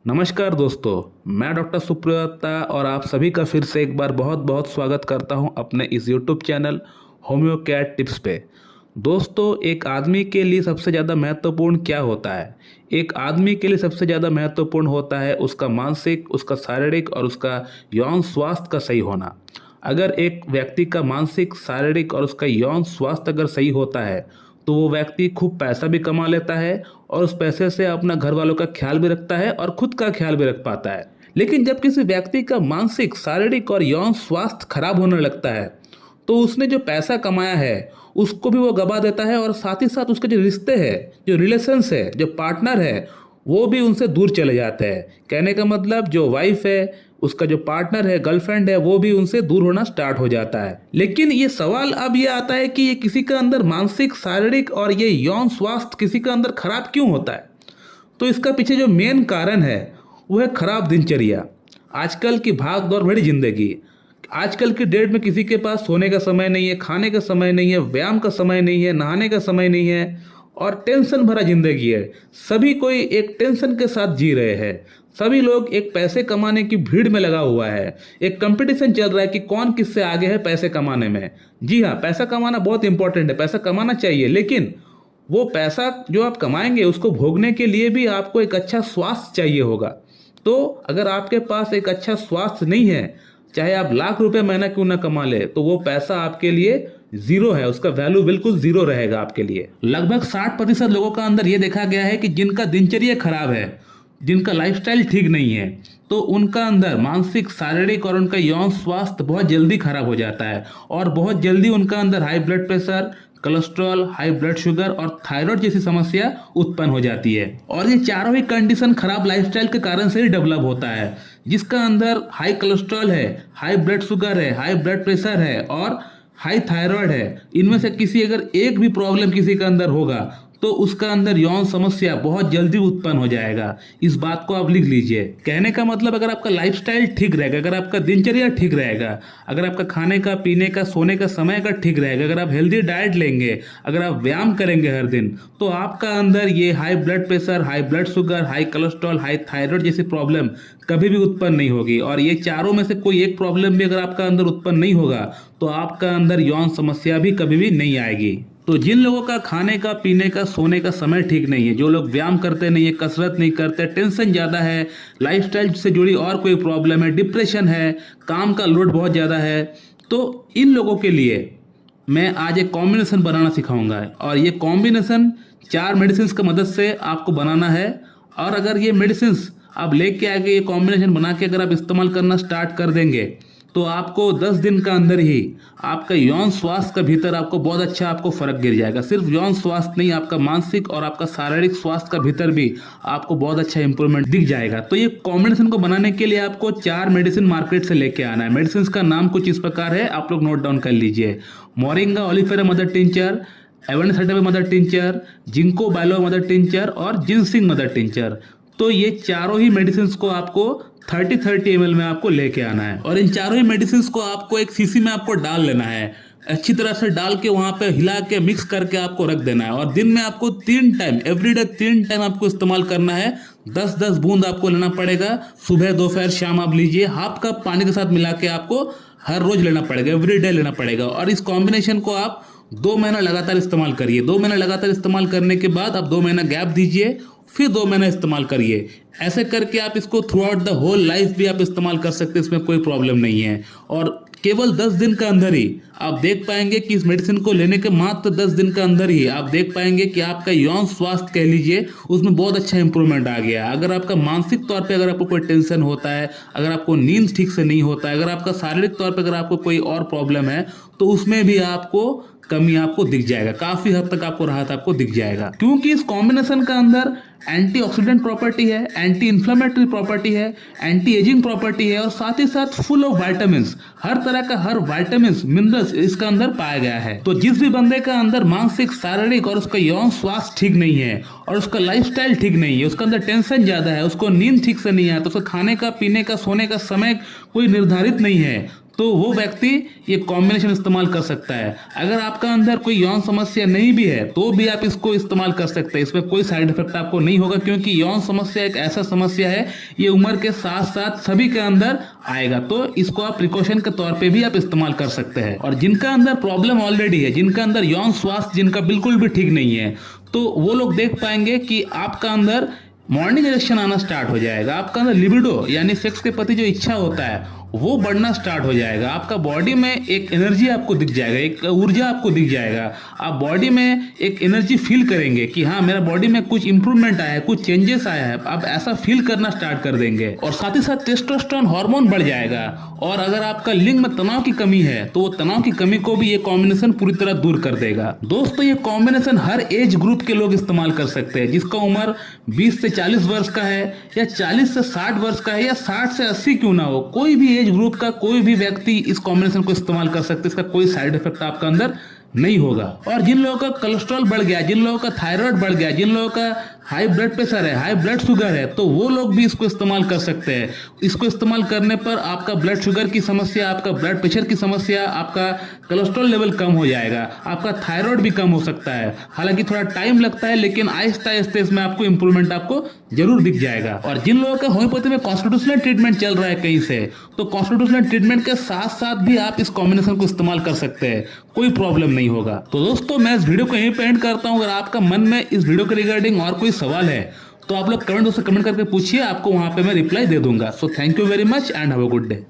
नमस्कार दोस्तों, मैं डॉक्टर सुप्रता और आप सभी का फिर से एक बार बहुत बहुत स्वागत करता हूं अपने इस YouTube channel homeo care tips पे। दोस्तों, एक आदमी के लिए सबसे ज़्यादा महत्वपूर्ण क्या होता है? एक आदमी के लिए सबसे ज़्यादा महत्वपूर्ण होता है उसका मानसिक, उसका शारीरिक और उसका यौन स्वास्थ्य का सही होना। अगर एक व्यक्ति का मानसिक, शारीरिक और उसका यौन स्वास्थ्य अगर सही होता है तो वो व्यक्ति खूब पैसा भी कमा लेता है और उस पैसे से अपना घर वालों का ख्याल भी रखता है और खुद का ख्याल भी रख पाता है। लेकिन जब किसी व्यक्ति का मानसिक, शारीरिक और यौन स्वास्थ्य खराब होने लगता है तो उसने जो पैसा कमाया है उसको भी वो गवा देता है और साथ ही साथ उसके जो रिश्ते हैं, जो रिलेशंस है, जो पार्टनर है, वो भी उनसे दूर चले जाते हैं। कहने का मतलब जो वाइफ है, उसका जो पार्टनर है, गर्लफ्रेंड है, वो भी उनसे दूर होना स्टार्ट हो जाता है। लेकिन ये सवाल अब ये आता है कि ये किसी का अंदर मानसिक, शारीरिक और ये यौन स्वास्थ्य किसी का अंदर खराब क्यों होता है? तो इसका पीछे जो मेन कारण है वो है खराब दिनचर्या। आजकल की भाग दौड़ भरी जिंदगी, आजकल की डेट में किसी के पास सोने का समय नहीं है, खाने का समय नहीं है, व्यायाम का समय नहीं है, नहाने का समय नहीं है और टेंशन भरा जिंदगी है। सभी कोई एक टेंशन के साथ जी रहे हैं। सभी लोग एक पैसे कमाने की भीड़ में लगा हुआ है। एक कंपटीशन चल रहा है कि कौन किससे आगे है पैसे कमाने में। जी हाँ, पैसा कमाना बहुत इंपॉर्टेंट है, पैसा कमाना चाहिए, लेकिन वो पैसा जो आप कमाएंगे उसको भोगने के लिए भी आपको एक अच्छा स्वास्थ्य चाहिए होगा। तो अगर आपके पास एक अच्छा स्वास्थ्य नहीं है, चाहे आप लाख रुपए महीना क्यों ना कमा ले, तो वो पैसा आपके लिए जीरो है, उसका वैल्यू बिल्कुल जीरो रहेगा आपके लिए। लगभग 60% लोगों का अंदर ये देखा गया है कि जिनका दिनचर्या खराब है, जिनका लाइफस्टाइल ठीक नहीं है, तो उनका अंदर मानसिक, शारीरिक और उनका यौन स्वास्थ्य बहुत जल्दी खराब हो जाता है और बहुत जल्दी उनका अंदर high blood pressure, cholesterol, high blood sugar और थायराइड जैसी समस्या उत्पन्न हो जाती है। और ये चारों ही कंडीशन खराब लाइफस्टाइल के कारण से ही डेवलप होता है। जिसका अंदर हाई कोलेस्ट्रॉल है, हाई ब्लड शुगर है, हाई ब्लड प्रेशर है और हाई थायराइड है, इनमें से किसी अगर एक भी प्रॉब्लम किसी के अंदर होगा तो उसका अंदर यौन समस्या बहुत जल्दी उत्पन्न हो जाएगा। इस बात को आप लिख लीजिए। कहने का मतलब अगर आपका लाइफस्टाइल ठीक रहेगा, अगर आपका दिनचर्या ठीक रहेगा, अगर आपका खाने का, पीने का, सोने का समय अगर ठीक रहेगा, अगर आप हेल्दी डाइट लेंगे, अगर आप व्यायाम करेंगे हर दिन, तो आपका अंदर ये high blood pressure, high blood sugar, high cholesterol, high thyroid जैसी प्रॉब्लम कभी भी उत्पन्न नहीं होगी। और ये चारों में से कोई एक प्रॉब्लम भी अगर आपका अंदर उत्पन्न नहीं होगा तो आपका अंदर यौन समस्या भी कभी भी नहीं आएगी। तो जिन लोगों का खाने का, पीने का, सोने का समय ठीक नहीं है, जो लोग व्यायाम करते नहीं है, कसरत नहीं करते, टेंशन ज़्यादा है, लाइफस्टाइल से जुड़ी और कोई प्रॉब्लम है, डिप्रेशन है, काम का लोड बहुत ज़्यादा है, तो इन लोगों के लिए मैं आज एक कॉम्बिनेशन बनाना सिखाऊंगा। और ये कॉम्बिनेशन 4 मेडिसिन की मदद से आपको बनाना है। और अगर ये मेडिसिन आप लेके आगे, ये कॉम्बिनेशन बना के अगर आप इस्तेमाल करना स्टार्ट कर देंगे तो आपको 10 दिन का अंदर ही आपका यौन स्वास्थ्य का भीतर आपको बहुत अच्छा आपको फर्क गिर जाएगा। सिर्फ यौन स्वास्थ्य नहीं, आपका मानसिक और आपका शारीरिक स्वास्थ्य का भीतर भी आपको बहुत अच्छा इंप्रूवमेंट दिख जाएगा। तो ये कॉम्बिनेशन को बनाने के लिए आपको 4 मेडिसिन मार्केट से लेके आना है। मेडिसिन का नाम कुछ इस प्रकार है, आप लोग नोट डाउन कर लीजिए। Moringa oleifera mother tincture, avena sativa mother tincture, ginkgo biloba mother tincture और जिनसिंग मदर टिंचर। तो ये चारों ही मेडिसिन को आपको 30-30 ml में आपको लेके आना है और इन चारों ही मेडिसिन को आपको एक शीशी में आपको डाल लेना है। अच्छी तरह से डाल के वहाँ पे हिला के मिक्स करके आपको रख देना है। और दिन में आपको 3 टाइम, एवरीडे 3 टाइम आपको इस्तेमाल करना है। 10-10 बूंद आपको लेना पड़ेगा, सुबह, दोपहर, शाम आप लीजिए। हाफ कप पानी के साथ मिला के आपको हर रोज लेना पड़ेगा, एवरीडे लेना पड़ेगा। और इस कॉम्बिनेशन को आप 2 महीना लगातार इस्तेमाल करिए। 2 महीना लगातार इस्तेमाल करने के बाद आप 2 महीना गैप दीजिए, फिर 2 महीना इस्तेमाल करिए। ऐसे करके आप इसको throughout the whole life भी आप इस्तेमाल कर सकते हैं, इसमें कोई प्रॉब्लम नहीं है। और केवल 10 दिन का अंदर ही आप देख पाएंगे कि इस मेडिसिन को लेने के मात्र 10 दिन का अंदर ही आप देख पाएंगे कि आपका यौन स्वास्थ्य कह लीजिए उसमें बहुत अच्छा इंप्रूवमेंट आ गया। अगर आपका मानसिक तौर पे अगर आपको कोई टेंशन होता है, अगर आपको नींद ठीक से नहीं होता है, अगर आपका शारीरिक तौर पे अगर आपको कोई और प्रॉब्लम है, तो उसमें भी आपको कमी आपको दिख जाएगा। काफी हद तक आपको राहत आपको दिख जाएगा, क्योंकि इस कॉम्बिनेशन का अंदर एंटीऑक्सीडेंट प्रॉपर्टी है, एंटी इन्फ्लेमेटरी प्रॉपर्टी है, एंटी एजिंग प्रॉपर्टी है और साथ ही साथ फुल ऑफ विटामिन्स, हर तरह का हर विटामिन्स, मिनरल्स इसका अंदर पाया गया है। तो जिस भी बंदे का अंदर मानसिक, शारीरिक और उसका यौन स्वास्थ्य ठीक नहीं है और उसका लाइफस्टाइल ठीक नहीं है, उसका अंदर टेंशन ज्यादा है, उसको नींद ठीक से नहीं है, तो उसका खाने का, पीने का, सोने का समय कोई निर्धारित नहीं है, तो वो व्यक्ति ये कॉम्बिनेशन इस्तेमाल कर सकता है। अगर आपका अंदर कोई यौन समस्या नहीं भी है तो भी आप इसको इस्तेमाल कर सकते हैं। इसमें कोई साइड इफेक्ट आपको नहीं होगा, क्योंकि यौन समस्या एक ऐसा समस्या है, ये उम्र के साथ साथ सभी के अंदर आएगा। तो इसको आप प्रिकॉशन के तौर पे भी आप इस्तेमाल कर सकते हैं। और जिनका अंदर प्रॉब्लम ऑलरेडी है, जिनका अंदर यौन स्वास्थ्य जिनका बिल्कुल भी ठीक नहीं है, तो वो लोग देख पाएंगे कि आपका अंदर मॉर्निंग इरेक्शन आना स्टार्ट हो जाएगा। आपका अंदर लिबिडो यानी सेक्स के प्रति जो इच्छा होता है वो बढ़ना स्टार्ट हो जाएगा। आपका बॉडी में एक एनर्जी आपको दिख जाएगा, एक ऊर्जा आपको दिख जाएगा। आप बॉडी में एक एनर्जी फील करेंगे कि हाँ, मेरा बॉडी में कुछ इंप्रूवमेंट आया है, कुछ चेंजेस आया है। आप ऐसा फील करना स्टार्ट कर देंगे। और साथ ही साथ टेस्टोस्टेरोन हार्मोन बढ़ जाएगा। और अगर आपका लिंग में तनाव की कमी है तो वो तनाव की कमी को भी ये कॉम्बिनेशन पूरी तरह दूर कर देगा। दोस्तों, ये कॉम्बिनेशन हर एज ग्रुप के लोग इस्तेमाल कर सकते हैं। जिसका उम्र 20 से 40 वर्ष का है, या 40 से 60 वर्ष का है, या 60 से 80 क्यों ना हो, कोई भी एज ग्रुप का कोई भी व्यक्ति इस कॉम्बिनेशन को इस्तेमाल कर सकते हैं। इसका कोई साइड इफेक्ट आपका अंदर नहीं होगा। और जिन लोगों का कोलेस्ट्रॉल बढ़ गया, जिन लोगों का थायराइड बढ़ गया, जिन लोगों का हाई ब्लड प्रेशर है, हाई ब्लड शुगर है, तो वो लोग भी इसको इस्तेमाल कर सकते हैं। इसको इस्तेमाल करने पर आपका ब्लड शुगर की समस्या, आपका ब्लड प्रेशर की समस्या, आपका कोलेस्ट्रॉल लेवल कम हो जाएगा, आपका थायराइड भी कम हो सकता है। हालांकि थोड़ा टाइम लगता है, लेकिन आहिस्ता आहिस्ता इसमें आपको इंप्रूवमेंट आपको जरूर दिख जाएगा। और जिन लोगों का होम्योपैथी में कॉन्स्टिट्यूशनल ट्रीटमेंट चल रहा है कहीं से, तो कॉन्स्टिट्यूशनल ट्रीटमेंट के साथ साथ भी आप इस कॉम्बिनेशन को इस्तेमाल कर सकते हैं, कोई प्रॉब्लम नहीं होगा। तो दोस्तों, मैं इस वीडियो को यहीं पे एंड करता हूं। अगर आपका मन में इस वीडियो के रिगार्डिंग और कोई सवाल है तो आप लोग कमेंट करके पूछिए, आपको वहां पे मैं रिप्लाई दे दूंगा। So thank you very much and have a good day.